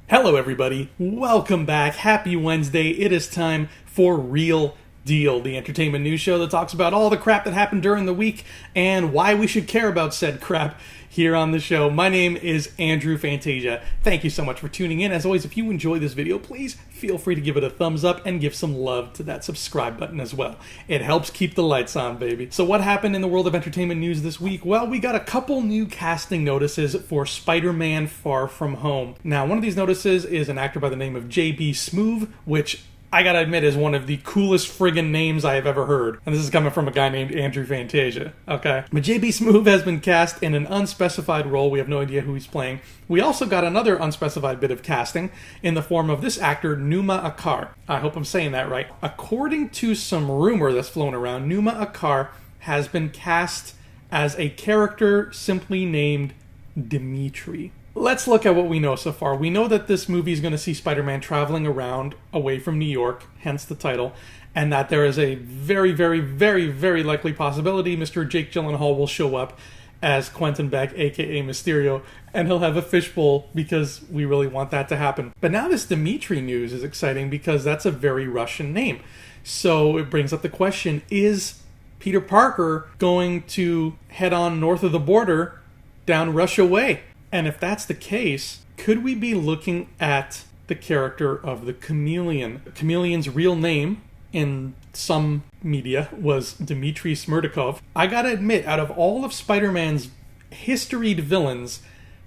Hello everybody, welcome back, happy Wednesday. It is time for Real Deal, the entertainment news show that talks about all the crap that happened during the week and why we should care about said crap here on the show. My name is Andrew Fantasia. Thank you so much for tuning in. As always, if you enjoy this video, please feel free to give it a thumbs up and give some love to that subscribe button as well. It helps keep the lights on, baby. So what happened in the world of entertainment news this week? Well, we got a couple new casting notices for Spider-Man Far From Home. Now, one of these notices is an actor by the name of J.B. Smoove, which I gotta admit is one of the coolest friggin' names I have ever heard. And this is coming from a guy named Andrew Fantasia, okay? But J.B. Smoove has been cast in an unspecified role. We have no idea who he's playing. We also got another unspecified bit of casting in the form of this actor, Numa Akar. I hope I'm saying that right. According to some rumor that's flown around, Numa Akar has been cast as a character simply named Dimitri. Let's look at what we know so far. We know that this movie is going to see Spider-Man traveling around away from New York, hence the title, and that there is a very, very, very, very likely possibility Mr. Jake Gyllenhaal will show up as Quentin Beck, aka Mysterio, and he'll have a fishbowl because we really want that to happen. But now this Dimitri news is exciting because that's a very Russian name. So it brings up the question, is Peter Parker going to head on north of the border down Russia way? And if that's the case, could we be looking at the character of the Chameleon? Chameleon's real name in some media was Dmitry Smerdakov. I gotta admit, out of all of Spider-Man's historied villains,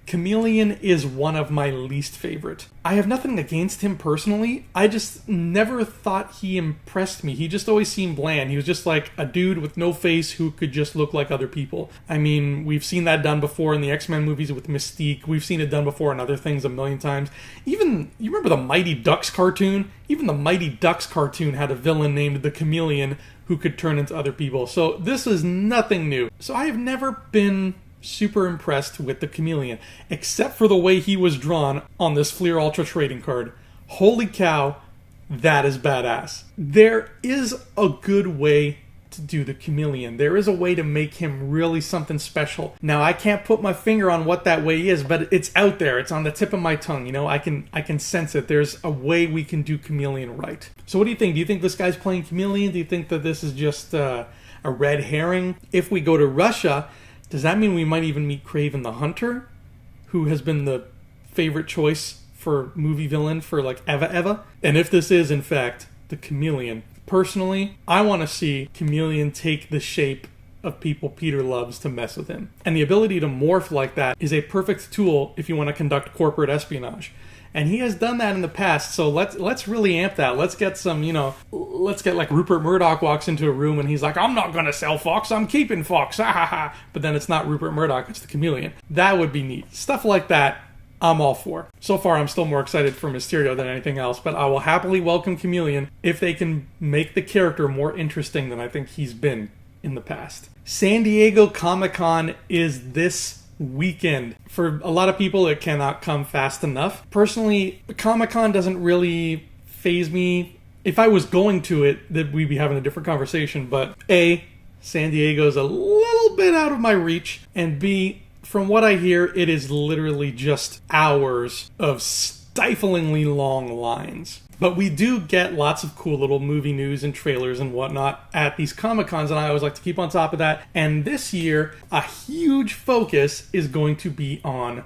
Chameleon is one of my least favorite. I have nothing against him personally. I just never thought he impressed me. He just always seemed bland. He was just like a dude with no face who could just look like other people. I mean, we've seen that done before in the X-Men movies with Mystique. We've seen it done before in other things a million times. Even, you remember the Mighty Ducks cartoon? Even the Mighty Ducks cartoon had a villain named the Chameleon who could turn into other people. So this is nothing new. So I have never been super impressed with the Chameleon, except for the way he was drawn on this Fleer Ultra trading card. Holy cow, that is badass. There is a good way to do the Chameleon. There is a way to make him really something special. Now, I can't put my finger on what that way is, but it's out there. It's on the tip of my tongue. You know, I can sense it. There's a way we can do Chameleon right. So what do you think? Do you think this guy's playing Chameleon? Do you think that this is just a red herring? If we go to Russia, does that mean we might even meet Kraven the Hunter, who has been the favorite choice for movie villain for like Eva? And if this is, in fact, the Chameleon, personally, I want to see Chameleon take the shape of people Peter loves to mess with him. And the ability to morph like that is a perfect tool if you want to conduct corporate espionage. And he has done that in the past, so let's really amp that. Let's get some, let's get like Rupert Murdoch walks into a room and he's like, I'm not going to sell Fox, I'm keeping Fox, ha ha ha. But then it's not Rupert Murdoch, it's the Chameleon. That would be neat. Stuff like that, I'm all for. So far, I'm still more excited for Mysterio than anything else, but I will happily welcome Chameleon if they can make the character more interesting than I think he's been in the past. San Diego Comic-Con is this weekend. For a lot of people, it cannot come fast enough. Personally, Comic-Con doesn't really faze me. If I was going to it, then we'd be having a different conversation. But A, San Diego's a little bit out of my reach. And B, from what I hear, it is literally just hours of stiflingly long lines. But we do get lots of cool little movie news and trailers and whatnot at these Comic-Cons, and I always like to keep on top of that. And this year, a huge focus is going to be on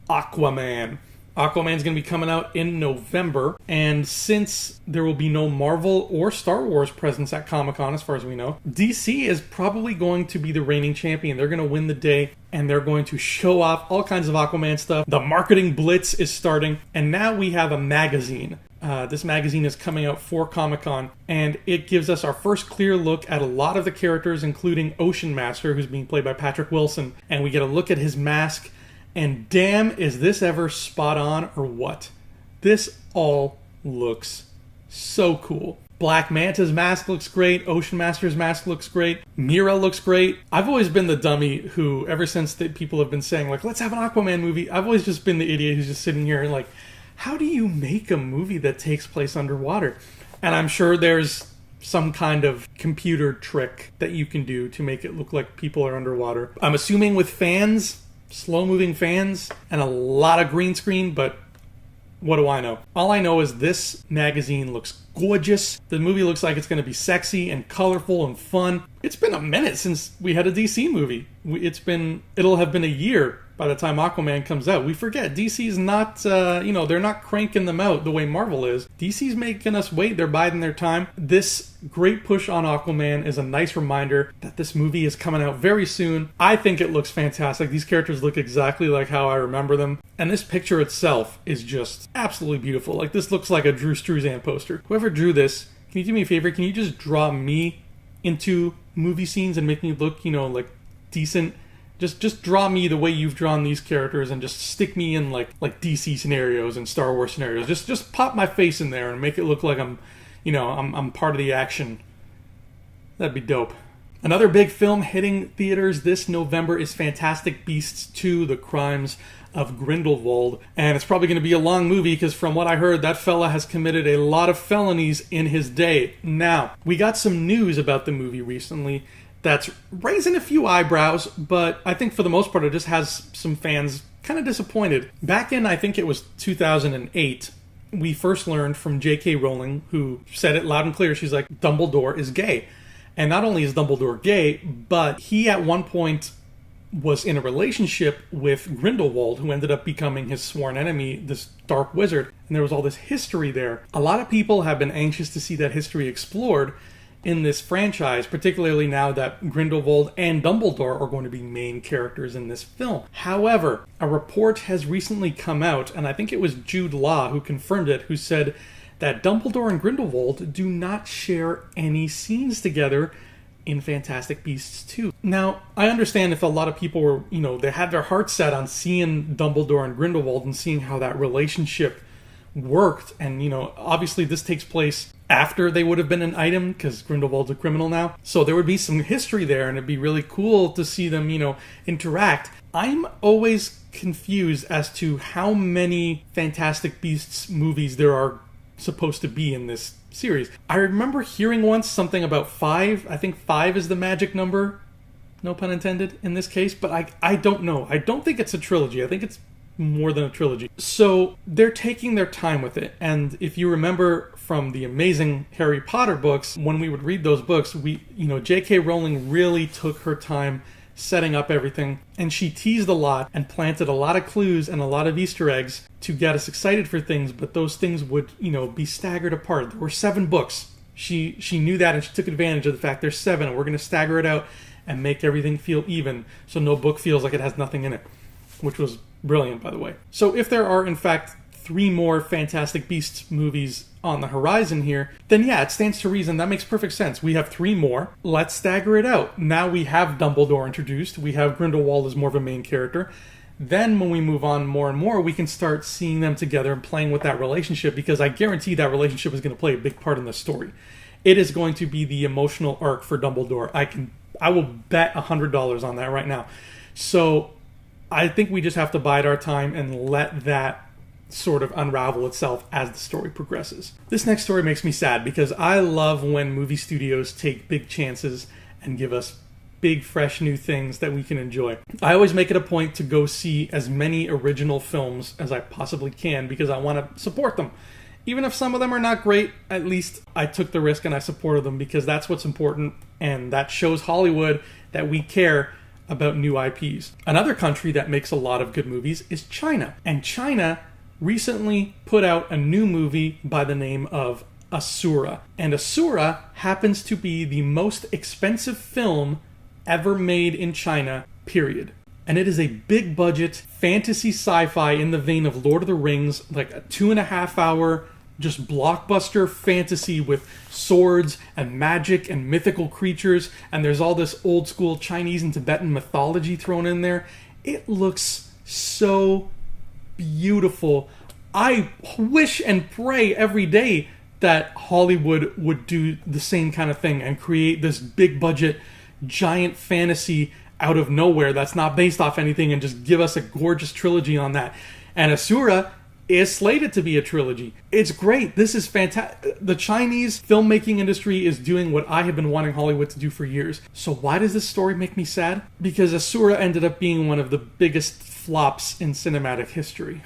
Aquaman. Aquaman's going to be coming out in November, and since there will be no Marvel or Star Wars presence at Comic-Con, as far as we know, DC is probably going to be the reigning champion. They're going to win the day, and they're going to show off all kinds of Aquaman stuff. The marketing blitz is starting, and now we have a magazine. This magazine is coming out for Comic-Con, and it gives us our first clear look at a lot of the characters, including Ocean Master, who's being played by Patrick Wilson, and we get a look at his mask, and damn, is this ever spot on or what? This all looks so cool. Black Manta's mask looks great. Ocean Master's mask looks great. Mira looks great. I've always been the dummy who, ever since people have been saying, like, let's have an Aquaman movie, I've always just been the idiot who's just sitting here and like, how do you make a movie that takes place underwater? And I'm sure there's some kind of computer trick that you can do to make it look like people are underwater. I'm assuming with fans, slow-moving fans, and a lot of green screen, but what do I know? All I know is this magazine looks gorgeous. The movie looks like it's going to be sexy and colorful and fun. It's been a minute since we had a DC movie. It'll have been a year by the time Aquaman comes out. We forget, DC's not, they're not cranking them out the way Marvel is. DC's making us wait. They're biding their time. This great push on Aquaman is a nice reminder that this movie is coming out very soon. I think it looks fantastic. These characters look exactly like how I remember them. And this picture itself is just absolutely beautiful. Like, this looks like a Drew Struzan poster. Whoever drew this, can you do me a favor? Can you just draw me into movie scenes and make me look, like decent? Just draw me the way you've drawn these characters and just stick me in like DC scenarios and Star Wars scenarios. Just pop my face in there and make it look like I'm part of the action. That'd be dope. Another big film hitting theaters this November is Fantastic Beasts 2: The Crimes of Grindelwald. And it's probably going to be a long movie because from what I heard, that fella has committed a lot of felonies in his day. Now, we got some news about the movie recently that's raising a few eyebrows, but I think for the most part it just has some fans kind of disappointed. Back in, I think it was 2008, we first learned from J.K. Rowling, who said it loud and clear. She's like, Dumbledore is gay. And not only is Dumbledore gay, but he at one point was in a relationship with Grindelwald, who ended up becoming his sworn enemy, this dark wizard. And there was all this history there. A lot of people have been anxious to see that history explored in this franchise, particularly now that Grindelwald and Dumbledore are going to be main characters in this film. However, a report has recently come out, and I think it was Jude Law who confirmed it, who said that Dumbledore and Grindelwald do not share any scenes together in Fantastic Beasts 2. Now, I understand if a lot of people were, they had their hearts set on seeing Dumbledore and Grindelwald and seeing how that relationship worked, and obviously this takes place after they would have been an item because Grindelwald's a criminal now, so there would be some history there and it'd be really cool to see them interact. I'm always confused as to how many Fantastic Beasts movies there are supposed to be in this series. I remember hearing once something about 5. I think 5 is the magic number, no pun intended in this case, but I don't know. I don't think it's a trilogy. I think it's more than a trilogy. So they're taking their time with it. And if you remember from the amazing Harry Potter books, when we would read those books, J.K. Rowling really took her time setting up everything, and she teased a lot and planted a lot of clues and a lot of Easter eggs to get us excited for things, but those things would, be staggered apart. There were 7 books. She knew that, and she took advantage of the fact there's 7, and we're going to stagger it out and make everything feel even, so no book feels like it has nothing in it, which was brilliant, by the way. So if there are, in fact, 3 more Fantastic Beasts movies on the horizon here, then yeah, it stands to reason. That makes perfect sense. We have 3 more. Let's stagger it out. Now we have Dumbledore introduced. We have Grindelwald as more of a main character. Then when we move on more and more, we can start seeing them together and playing with that relationship, because I guarantee that relationship is going to play a big part in the story. It is going to be the emotional arc for Dumbledore. I will bet $100 on that right now. So I think we just have to bide our time and let that sort of unravel itself as the story progresses. This next story makes me sad because I love when movie studios take big chances and give us big, fresh, new things that we can enjoy. I always make it a point to go see as many original films as I possibly can because I want to support them. Even if some of them are not great, at least I took the risk and I supported them because that's what's important, and that shows Hollywood that we care about new IPs. Another country that makes a lot of good movies is China. And China recently put out a new movie by the name of ASURA. And ASURA happens to be the most expensive film ever made in China, period. And it is a big budget fantasy sci-fi in the vein of Lord of the Rings, like a 2.5 hour just blockbuster fantasy with swords and magic and mythical creatures, and there's all this old school Chinese and Tibetan mythology thrown in there. It looks so beautiful. I wish and pray every day that Hollywood would do the same kind of thing and create this big budget giant fantasy out of nowhere that's not based off anything and just give us a gorgeous trilogy on that. And ASURA is slated to be a trilogy. It's great. This is fantastic. The Chinese filmmaking industry is doing what I have been wanting Hollywood to do for years. So why does this story make me sad? Because ASURA ended up being one of the biggest flops in cinematic history.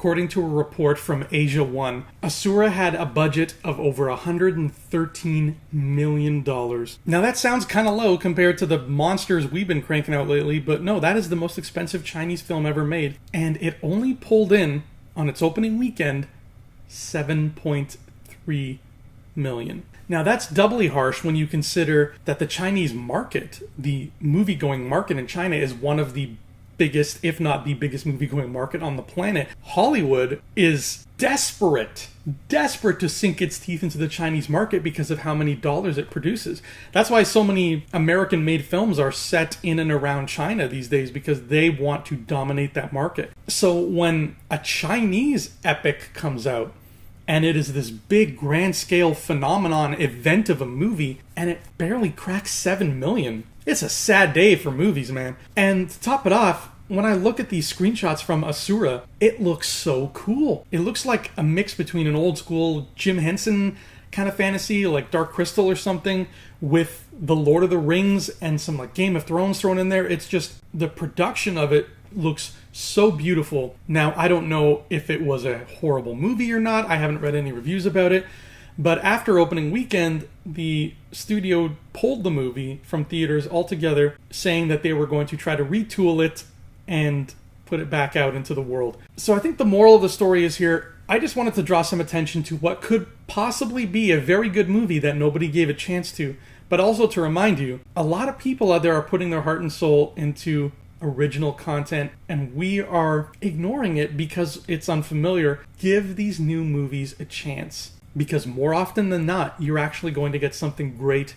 According to a report from Asia One, ASURA had a budget of over $113 million. Now that sounds kind of low compared to the monsters we've been cranking out lately, but no, that is the most expensive Chinese film ever made. And it only pulled in, on its opening weekend, $7.3 million. Now that's doubly harsh when you consider that the Chinese market, the movie-going market in China, is one of the biggest, if not the biggest movie-going market on the planet. Hollywood is desperate to sink its teeth into the Chinese market because of how many dollars it produces. That's why so many American-made films are set in and around China these days, because they want to dominate that market. So when a Chinese epic comes out, and it is this big, grand-scale phenomenon event of a movie, and it barely cracks 7 million. It's a sad day for movies, man. And to top it off, when I look at these screenshots from ASURA, it looks so cool. It looks like a mix between an old-school Jim Henson kind of fantasy, like Dark Crystal or something, with the Lord of the Rings and some like Game of Thrones thrown in there. It's just, the production of it looks so beautiful. Now, I don't know if it was a horrible movie or not. I haven't read any reviews about it. But after opening weekend, the studio pulled the movie from theaters altogether, saying that they were going to try to retool it and put it back out into the world. So I think the moral of the story is here, I just wanted to draw some attention to what could possibly be a very good movie that nobody gave a chance to, but also to remind you, a lot of people out there are putting their heart and soul into original content, and we are ignoring it because it's unfamiliar. Give these new movies a chance, because more often than not, you're actually going to get something great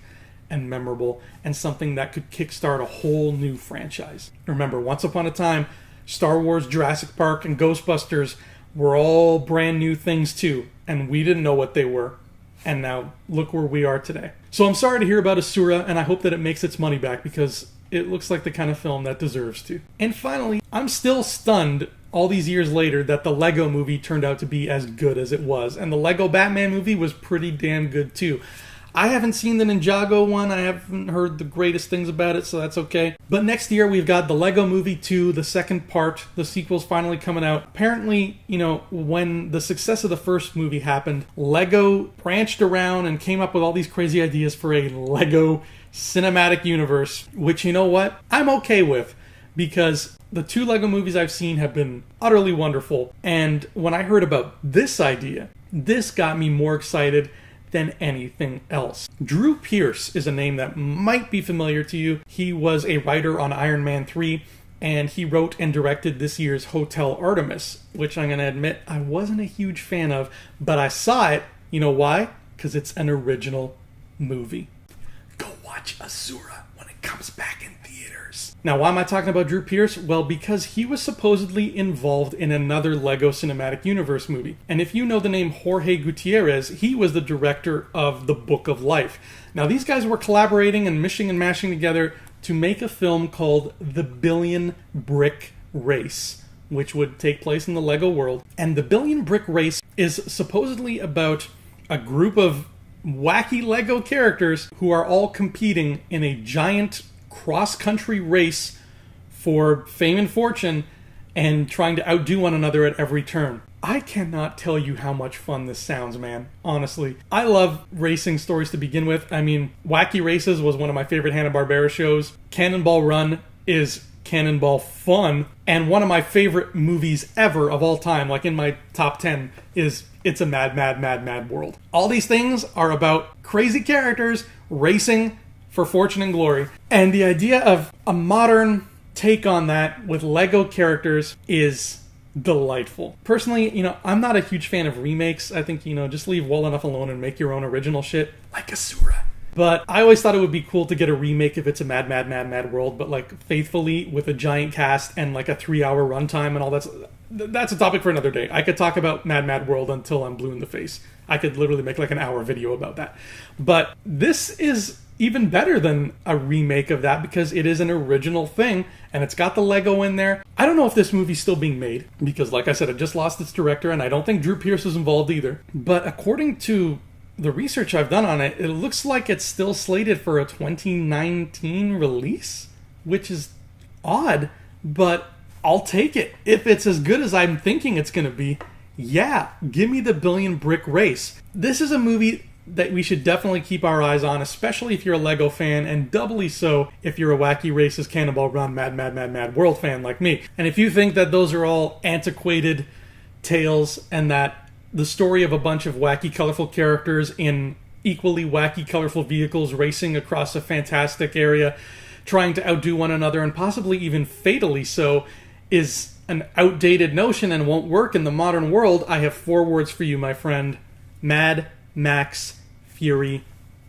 and memorable, and something that could kickstart a whole new franchise. Remember, once upon a time, Star Wars, Jurassic Park, and Ghostbusters were all brand new things too, and we didn't know what they were. And now, look where we are today. So I'm sorry to hear about ASURA, and I hope that it makes its money back, because it looks like the kind of film that deserves to. And finally, I'm still stunned all these years later that the Lego movie turned out to be as good as it was. And the Lego Batman movie was pretty damn good too. I haven't seen the Ninjago one. I haven't heard the greatest things about it, so that's okay. But next year we've got the Lego Movie 2, the second part. The sequel's finally coming out. Apparently, when the success of the first movie happened, Lego branched around and came up with all these crazy ideas for a Lego cinematic universe, which, you know what? I'm okay with, because the 2 Lego movies I've seen have been utterly wonderful. And when I heard about this idea, this got me more excited than anything else. Drew Pearce is a name that might be familiar to you. He was a writer on Iron Man 3, and he wrote and directed this year's Hotel Artemis, which I'm going to admit I wasn't a huge fan of, but I saw it. You know why? Because it's an original movie. Go watch ASURA when it comes back in theaters. Now, why am I talking about Drew Pearce? Well, because he was supposedly involved in another Lego Cinematic Universe movie. And if you know the name Jorge Gutierrez, he was the director of The Book of Life. Now, these guys were collaborating and mishing and mashing together to make a film called The Billion Brick Race, which would take place in the Lego world. And The Billion Brick Race is supposedly about a group of wacky Lego characters who are all competing in a giant cross-country race for fame and fortune, and trying to outdo one another at every turn. I cannot tell you how much fun this sounds, man. Honestly. I love racing stories to begin with. I mean, Wacky Races was one of my favorite Hanna-Barbera shows. Cannonball Run is cannonball fun. And one of my favorite movies ever of all time, like in my top 10, is It's a Mad, Mad, Mad, Mad World. All these things are about crazy characters racing for fortune and glory. And the idea of a modern take on that with Lego characters is delightful. Personally, I'm not a huge fan of remakes. I think, just leave well enough alone and make your own original shit, like ASURA. But I always thought it would be cool to get a remake if it's a Mad, Mad, Mad, Mad World, but like faithfully with a giant cast and like a 3-hour runtime and all that. That's a topic for another day. I could talk about Mad, Mad World until I'm blue in the face. I could literally make like an hour video about that. But this is even better than a remake of that, because it is an original thing and it's got the Lego in there. I don't know if this movie's still being made, because like I said, it just lost its director, and I don't think Drew Pearce is involved either. But according to the research I've done on it, it looks like it's still slated for a 2019 release, which is odd, but I'll take it. If it's as good as I'm thinking it's going to be, yeah, give me the Billion Brick Race. This is a movie that we should definitely keep our eyes on, especially if you're a Lego fan, and doubly so if you're a Wacky Races, Cannonball Run, Mad World fan like me. And if you think that those are all antiquated tales and that the story of a bunch of wacky, colorful characters in equally wacky, colorful vehicles racing across a fantastic area, trying to outdo one another, and possibly even fatally so, is an outdated notion and won't work in the modern world, I have 4 words for you, my friend. Mad Max Fury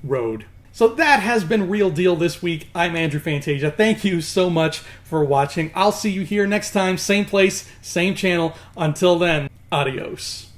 Road. So that has been Real Deal this week. I'm Andrew Fantasia. Thank you so much for watching. I'll see you here next time. Same place, same channel. Until then, adios.